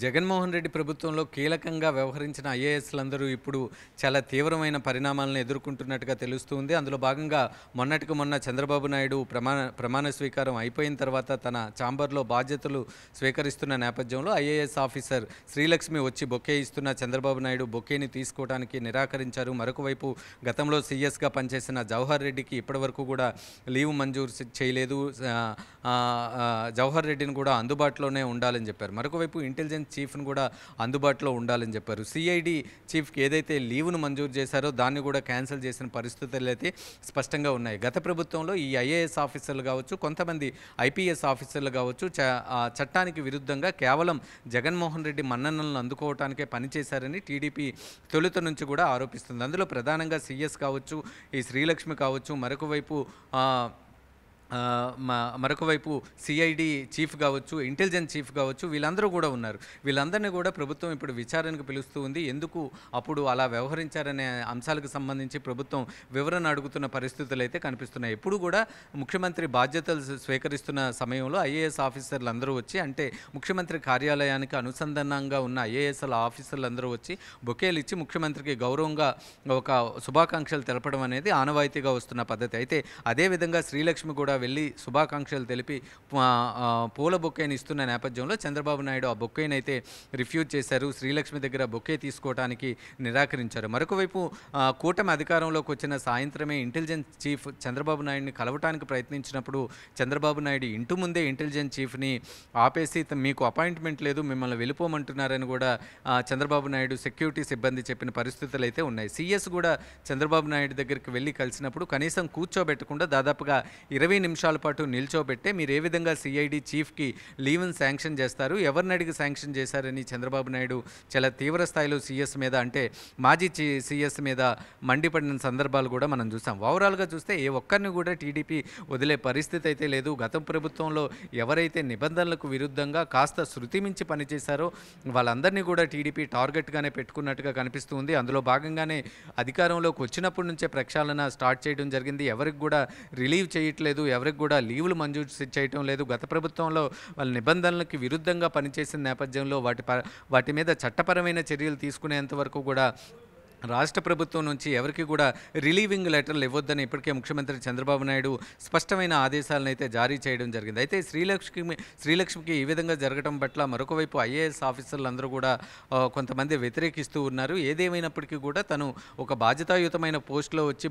జగన్మోహన్ రెడ్డి ప్రభుత్వంలో కీలకంగా వ్యవహరించిన ఐఏఎస్లందరూ ఇప్పుడు చాలా తీవ్రమైన పరిణామాలను ఎదుర్కొంటున్నట్టుగా తెలుస్తుంది. అందులో భాగంగా మొన్నటికి మొన్న చంద్రబాబు నాయుడు ప్రమాణ స్వీకారం అయిపోయిన తర్వాత తన ఛాంబర్లో బాధ్యతలు స్వీకరిస్తున్న నేపథ్యంలో ఐఏఎస్ ఆఫీసర్ శ్రీలక్ష్మి వచ్చి బొకే ఇస్తున్న చంద్రబాబు నాయుడు బొకేని తీసుకోవడానికి నిరాకరించారు. మరొక వైపు గతంలో సీఎస్గా పనిచేసిన జవహర్ రెడ్డికి ఇప్పటివరకు కూడా లీవ్ మంజూరు చేయలేదు. జవహర్ రెడ్డిని కూడా అందుబాటులోనే ఉండాలని చెప్పారు. మరొక వైపు ఇంటెలిజెన్స్ చీఫ్ను కూడా అందుబాటులో ఉండాలని చెప్పారు. సిఐడి చీఫ్కి ఏదైతే లీవ్ను మంజూరు చేశారో దాన్ని కూడా క్యాన్సిల్ చేసిన పరిస్థితులు అయితే స్పష్టంగా ఉన్నాయి. గత ప్రభుత్వంలో ఈ ఐఏఎస్ ఆఫీసర్లు కావచ్చు, కొంతమంది ఐపీఎస్ ఆఫీసర్లు కావచ్చు చట్టానికి విరుద్ధంగా కేవలం జగన్మోహన్ రెడ్డి మన్ననలను అందుకోవటానికే పనిచేశారని టీడీపీ తొలుత నుంచి కూడా ఆరోపిస్తుంది. అందులో ప్రధానంగా సీఎస్ కావచ్చు, ఈ శ్రీలక్ష్మి కావచ్చు, మరొక వైపు సిఐడి చీఫ్ కావచ్చు, ఇంటెలిజెన్స్ చీఫ్ కావచ్చు, వీళ్ళందరూ కూడా ఉన్నారు. వీళ్ళందరినీ కూడా ప్రభుత్వం ఇప్పుడు విచారణకు పిలుస్తూ ఉంది. ఎందుకు అప్పుడు అలా వ్యవహరించారనే అంశాలకు సంబంధించి ప్రభుత్వం వివరణ అడుగుతున్న పరిస్థితులు అయితే కనిపిస్తున్నాయి. ఎప్పుడు కూడా ముఖ్యమంత్రి బాధ్యతలు స్వీకరిస్తున్న సమయంలో ఐఏఎస్ ఆఫీసర్లు అందరూ వచ్చి, అంటే ముఖ్యమంత్రి కార్యాలయానికి అనుసంధానంగా ఉన్న ఐఏఎస్ల ఆఫీసర్లు అందరూ వచ్చి బొకేలు ఇచ్చి ముఖ్యమంత్రికి గౌరవంగా ఒక శుభాకాంక్షలు తెలపడం అనేది ఆనవాయితీగా వస్తున్న పద్ధతి. అయితే అదేవిధంగా శ్రీలక్ష్మి కూడా వెళ్ళి శుభాకాంక్షలు తెలిపి పూల బొకేని ఇస్తున్న నేపథ్యంలో చంద్రబాబు నాయుడు ఆ బొకేని అయితే రిఫ్యూజ్ చేశారు. శ్రీలక్ష్మి దగ్గర బొకే తీసుకోవడానికి నిరాకరించారు. మరొక వైపు కూటమి అధికారంలోకి వచ్చిన సాయంత్రమే ఇంటెలిజెన్స్ చీఫ్ చంద్రబాబు నాయుడిని కలవటానికి ప్రయత్నించినప్పుడు చంద్రబాబు నాయుడు ఇంటి ముందే ఇంటెలిజెన్స్ చీఫ్ని ఆపేసి మీకు అపాయింట్మెంట్ లేదు, మిమ్మల్ని వెళ్ళిపోమంటున్నారని కూడా చంద్రబాబు నాయుడు సెక్యూరిటీ సిబ్బంది చెప్పిన పరిస్థితులు అయితే ఉన్నాయి. సీఎస్ కూడా చంద్రబాబు నాయుడు దగ్గరికి వెళ్ళి కలిసినప్పుడు కనీసం కూర్చోబెట్టకుండా దాదాపుగా 20 నిమిషాల పాటు నిల్చోబెట్టే మీరు ఏ విధంగా సిఐడి చీఫ్కి లీవ్ని శాంక్షన్ చేస్తారు, ఎవరిని అడిగి శాంక్షన్ చేశారని చంద్రబాబు నాయుడు చాలా తీవ్ర స్థాయిలో సీఎస్ మీద, అంటే మాజీ సీఎస్ మీద మండిపడిన సందర్భాలు కూడా మనం చూసాం. ఓవరాల్గా చూస్తే ఏ ఒక్కరిని కూడా టీడీపీ వదిలే పరిస్థితి అయితే లేదు. గత ప్రభుత్వంలో ఎవరైతే నిబంధనలకు విరుద్ధంగా కాస్త శృతి మించి పనిచేశారో వాళ్ళందరినీ కూడా టీడీపీ టార్గెట్గానే పెట్టుకున్నట్టుగా కనిపిస్తుంది. అందులో భాగంగానే అధికారంలోకి వచ్చినప్పటి నుంచే ప్రక్షాళన స్టార్ట్ చేయడం జరిగింది. ఎవరికి కూడా రిలీవ్ చేయట్లేదు, ఎవరికి కూడా లీవులు మంజూరు చేయటం లేదు. గత ప్రభుత్వంలో వాళ్ళ నిబంధనలకు విరుద్ధంగా పనిచేసిన నేపథ్యంలో వాటి మీద చట్టపరమైన చర్యలు తీసుకునేంత వరకు కూడా రాష్ట్ర ప్రభుత్వం నుంచి ఎవరికి కూడా రిలీవింగ్ లెటర్లు ఇవ్వొద్దని ఇప్పటికే ముఖ్యమంత్రి చంద్రబాబు నాయుడు స్పష్టమైన ఆదేశాలను అయితే జారీ చేయడం జరిగింది. అయితే శ్రీలక్ష్మికి ఈ విధంగా జరగడం పట్ల మరొక వైపు ఐఏఎస్ ఆఫీసర్లు అందరూ కూడా కొంతమంది వ్యతిరేకిస్తూ ఉన్నారు. ఏదేమైనప్పటికీ కూడా తను ఒక బాధ్యతాయుతమైన పోస్టులో వచ్చి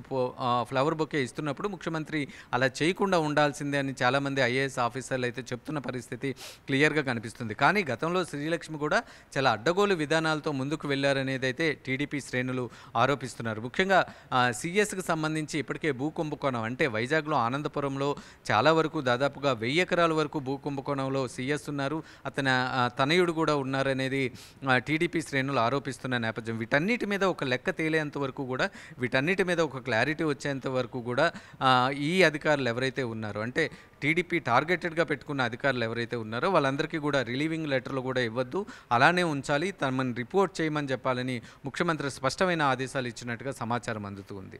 ఫ్లవర్ బొకే ఇస్తున్నప్పుడు ముఖ్యమంత్రి అలా చేయకుండా ఉండాల్సిందే అని చాలామంది ఐఏఎస్ ఆఫీసర్లు అయితే చెప్తున్న పరిస్థితి క్లియర్గా కనిపిస్తుంది. కానీ గతంలో శ్రీలక్ష్మి కూడా చాలా అడ్డగోలు విధానాలతో ముందుకు వెళ్లారనేది అయితే టీడీపీ శ్రేణులు ఆరోపిస్తున్నారు. ముఖ్యంగా సీఎస్కి సంబంధించి ఇప్పటికే భూ కుంభకోణం, అంటే వైజాగ్లో ఆనందపురంలో చాలా వరకు దాదాపుగా 1000 ఎకరాల వరకు భూ కుంభకోణంలో సీఎస్ ఉన్నారు, అతని తనయుడు కూడా ఉన్నారనేది టీడీపీ శ్రేణులు ఆరోపిస్తున్న నేపథ్యం. వీటన్నిటి మీద ఒక లెక్క తేలేంత వరకు కూడా, వీటన్నిటి మీద ఒక క్లారిటీ వచ్చేంత వరకు కూడా ఈ అధికారులు ఎవరైతే ఉన్నారో, అంటే టీడీపీ టార్గెటెడ్గా పెట్టుకున్న అధికారులు ఎవరైతే ఉన్నారో వాళ్ళందరికీ కూడా రిలీవింగ్ లెటర్లు కూడా ఇవ్వద్దు, అలానే ఉంచాలి, తమని రిపోర్ట్ చేయమని చెప్పాలని ముఖ్యమంత్రి స్పష్టమైన ఆదేశాలు ఇచ్చినట్టుగా సమాచారం అందుతుంది.